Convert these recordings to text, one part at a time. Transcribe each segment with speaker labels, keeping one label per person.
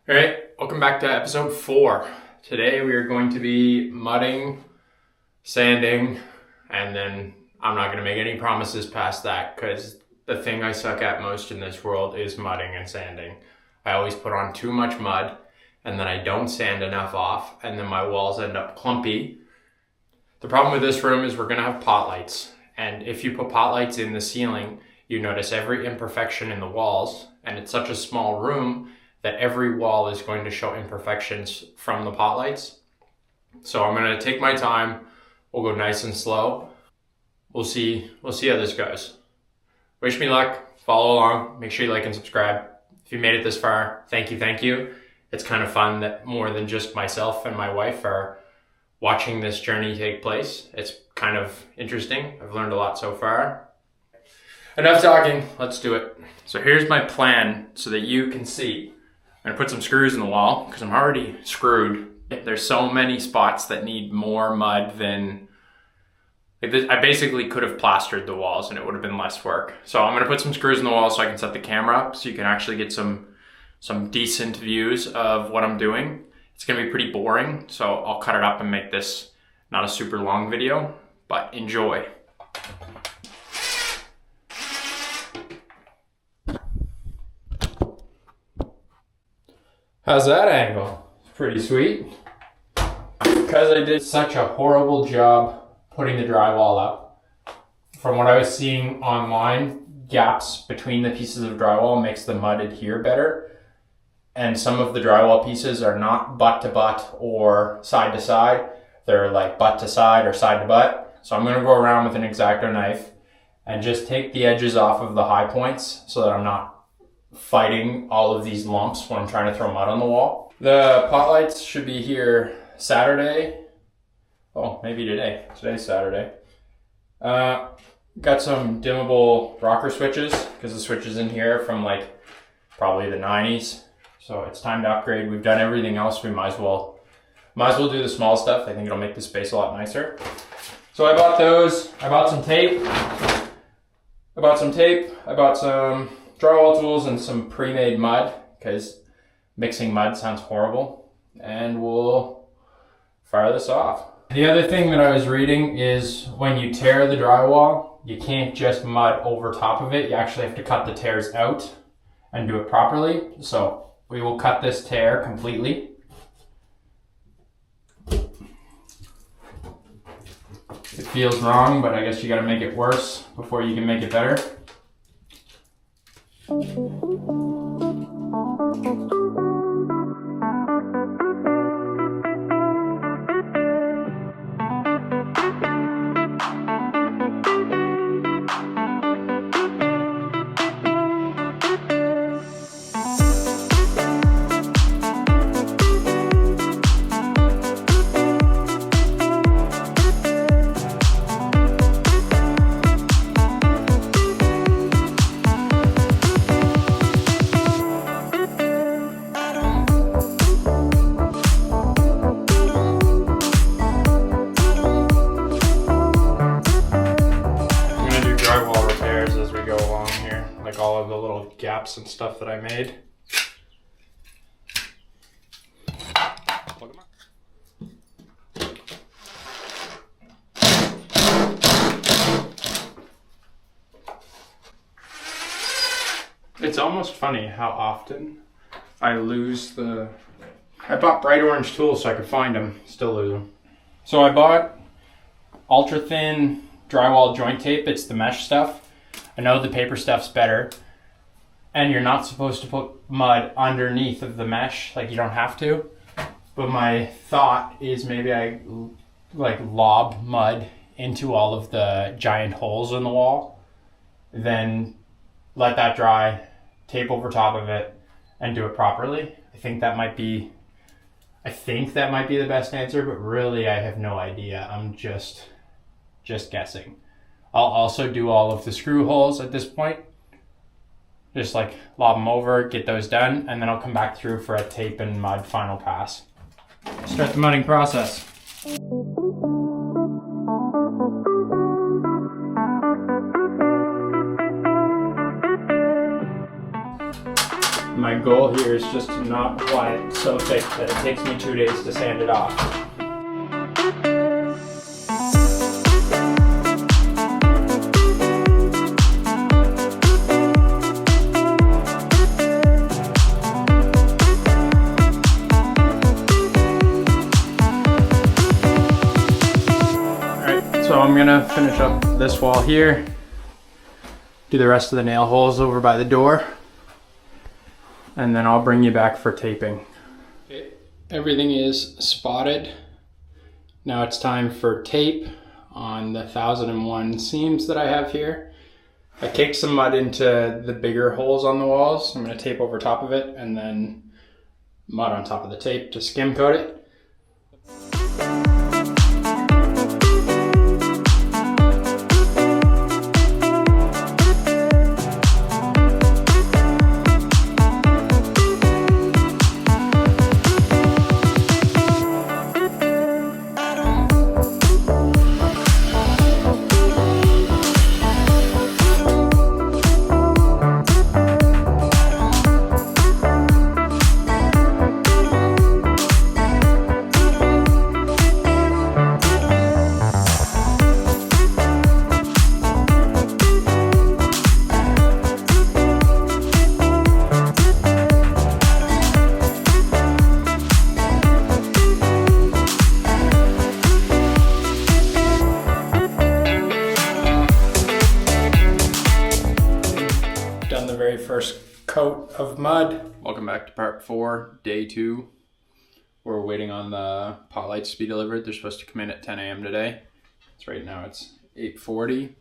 Speaker 1: All right, welcome back to episode 4. Today we are going to be mudding, sanding, and then I'm not going to make any promises past that because the thing I suck at most in this world is mudding and sanding. I always put on too much mud and then I don't sand enough off and then my walls end up clumpy. The problem with this room is we're going to have pot lights, and if you put pot lights in the ceiling, you notice every imperfection in the walls, and it's such a small room that every wall is going to show imperfections from the pot lights. So I'm going to take my time. We'll go nice and slow. We'll see how this goes. Wish me luck. Follow along. Make sure you like and subscribe. If you made it this far, thank you. It's kind of fun that more than just myself and my wife are watching this journey take place. It's kind of interesting. I've learned a lot so far. Enough talking. Let's do it. So here's my plan so that you can see. I'm gonna put some screws in the wall because I'm already screwed. There's so many spots that need more mud than, I basically could have plastered the walls and it would have been less work. So I'm gonna put some screws in the wall so I can set the camera up so you can actually get some decent views of what I'm doing. It's gonna be pretty boring, so I'll cut it up and make this not a super long video, but enjoy. How's that angle? It's pretty sweet. Because I did such a horrible job putting the drywall up, from what I was seeing online, gaps between the pieces of drywall makes the mud adhere better. And some of the drywall pieces are not butt to butt or side to side. They're like butt to side or side to butt. So I'm going to go around with an X-Acto knife and just take the edges off of the high points so that I'm not fighting all of these lumps when I'm trying to throw mud on the wall. The pot lights should be here Saturday. Oh, maybe today. Today's Saturday. Got some dimmable rocker switches because the switches in here are from like probably the 90s. So it's time to upgrade. We've done everything else. We might as well do the small stuff. I think it'll make the space a lot nicer. So I bought those. I bought some tape. I bought some drywall tools and some pre-made mud because mixing mud sounds horrible, and we'll fire this off. The other thing that I was reading is when you tear the drywall, you can't just mud over top of it. You actually have to cut the tears out and do it properly. So we will cut this tear completely. It feels wrong, but I guess you gotta make it worse before you can make it better. Like all of the little gaps and stuff that I made. It's almost funny how often I lose I bought bright orange tools so I could find them, still lose them. So I bought ultra thin drywall joint tape. It's the mesh stuff. I know the paper stuff's better, and you're not supposed to put mud underneath of the mesh, like you don't have to. But my thought is maybe I like lob mud into all of the giant holes in the wall, then let that dry, tape over top of it, and do it properly. I think that might be the best answer, but really I have no idea. I'm just guessing. I'll also do all of the screw holes at this point. Just like lob them over, get those done, and then I'll come back through for a tape and mud final pass. Start the mudding process. My goal here is just to not apply it so thick that it takes me 2 days to sand it off. So I'm gonna finish up this wall here, do the rest of the nail holes over by the door, and then I'll bring you back for taping. Okay, everything is spotted. Now it's time for tape on the 1001 seams that I have here. I kicked some mud into the bigger holes on the walls. I'm gonna tape over top of it and then mud on top of the tape to skim coat it. First coat of mud. Welcome back to part 4, day 2. We're waiting on the pot lights to be delivered. They're supposed to come in at 10 a.m. today. It's right now it's 8:40.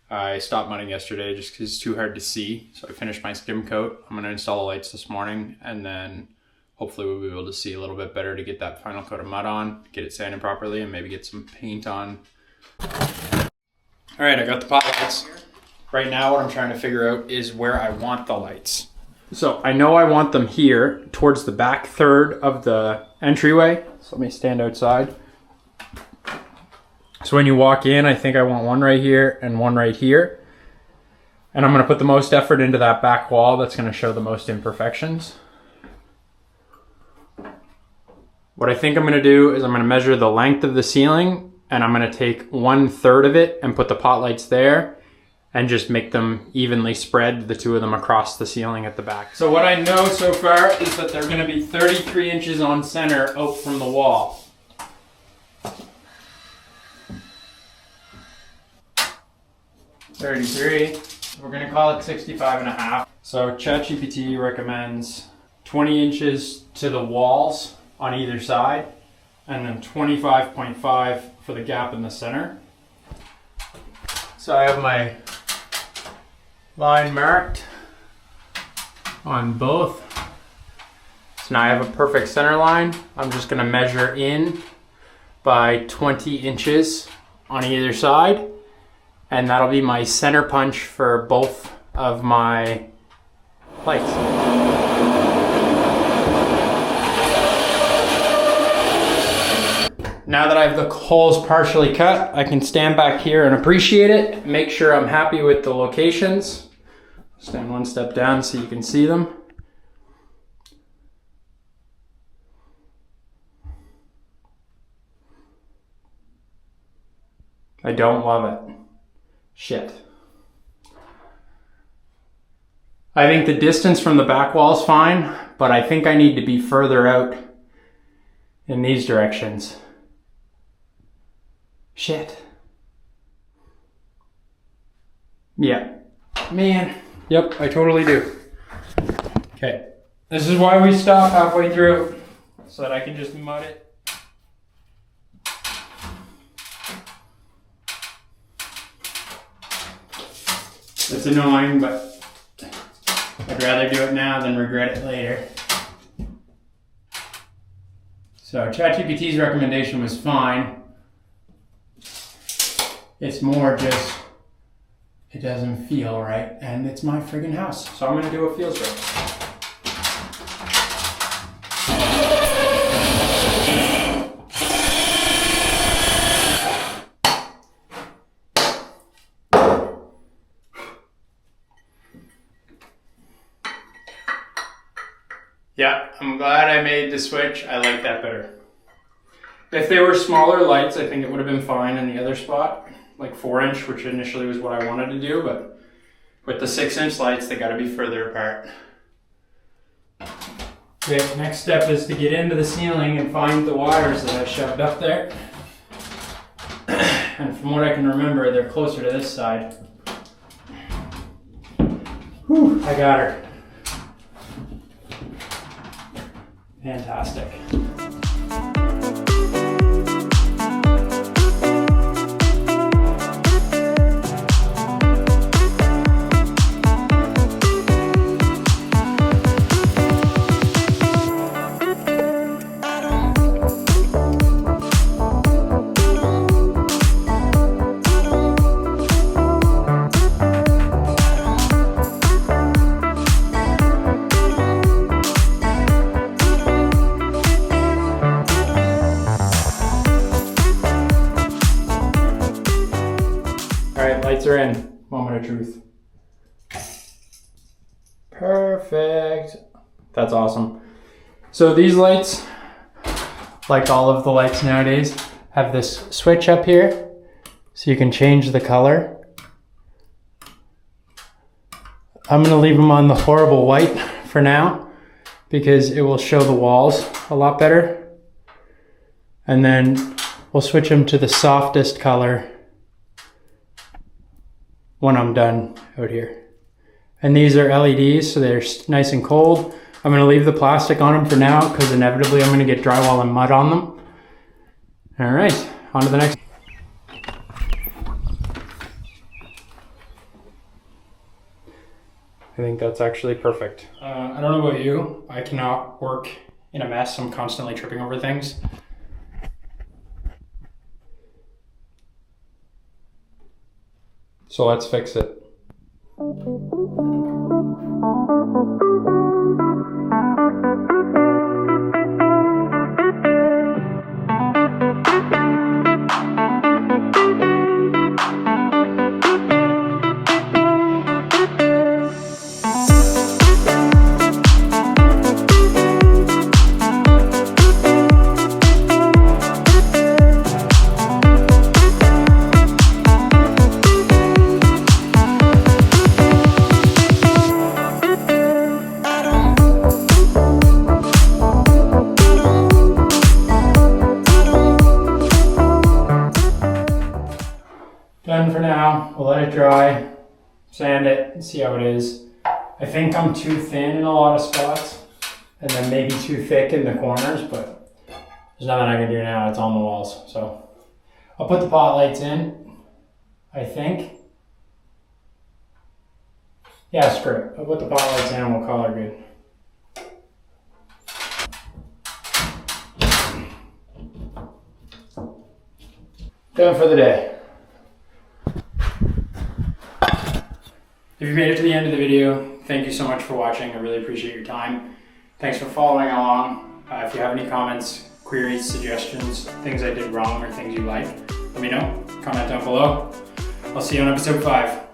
Speaker 1: I stopped mudding yesterday just because it's too hard to see. So I finished my skim coat. I'm gonna install the lights this morning and then hopefully we'll be able to see a little bit better to get that final coat of mud on, get it sanded properly and maybe get some paint on. All right, I got the pot lights. Right now what I'm trying to figure out is where I want the lights. So I know I want them here towards the back third of the entryway. So let me stand outside. So when you walk in, I think I want one right here and one right here. And I'm gonna put the most effort into that back wall that's gonna show the most imperfections. What I think I'm gonna do is I'm gonna measure the length of the ceiling and I'm gonna take 1/3 of it and put the pot lights there and just make them evenly spread, the two of them across the ceiling at the back. So what I know so far is that they're gonna be 33 inches on center out from the wall. We're gonna call it 65.5. So ChatGPT recommends 20 inches to the walls on either side, and then 25.5 for the gap in the center. So I have my line marked on both. So now I have a perfect center line. I'm just gonna measure in by 20 inches on either side. And that'll be my center punch for both of my lights. Now that I have the holes partially cut, I can stand back here and appreciate it, make sure I'm happy with the locations. Stand one step down so you can see them. I don't love it. Shit. I think the distance from the back wall is fine, but I think I need to be further out in these directions. Shit. Yeah. Man. Yep, I totally do. Okay. This is why we stop halfway through, so that I can just mud it. It's annoying, but I'd rather do it now than regret it later. So ChatGPT's recommendation was fine. It's more just, it doesn't feel right, and it's my friggin' house. So I'm gonna do what feels right.
Speaker 2: Yeah, I'm glad I made the switch. I like that better. If they were smaller lights, I think it would have been fine in the other spot, like 4-inch, which initially was what I wanted to do, but with the 6-inch lights, they gotta be further apart. Okay, next step is to get into the ceiling and find the wires that I shoved up there. And from what I can remember, they're closer to this side. Whew, I got her. Fantastic. Lights are in. Moment of truth. Perfect. That's awesome. So these lights, like all of the lights nowadays, have this switch up here so you can change the color. I'm going to leave them on the horrible white for now because it will show the walls a lot better. And then we'll switch them to the softest color when I'm done out here. And these are LEDs, so they're nice and cold. I'm gonna leave the plastic on them for now because inevitably I'm gonna get drywall and mud on them. All right, on to the next. I think that's actually perfect. I don't know about you, I cannot work in a mess. I'm constantly tripping over things. So let's fix it. Done for now. We'll let it dry, sand it, and see how it is. I think I'm too thin in a lot of spots, and then maybe too thick in the corners, but there's nothing I can do now. It's on the walls. So I'll put the pot lights in, I think. Yeah, screw it. I'll put the pot lights in and we'll call her good. Done for the day. If you made it to the end of the video, thank you so much for watching. I really appreciate your time. Thanks for following along. If you have any comments, queries, suggestions, things I did wrong or things you like, let me know. Comment down below. I'll see you on episode 5.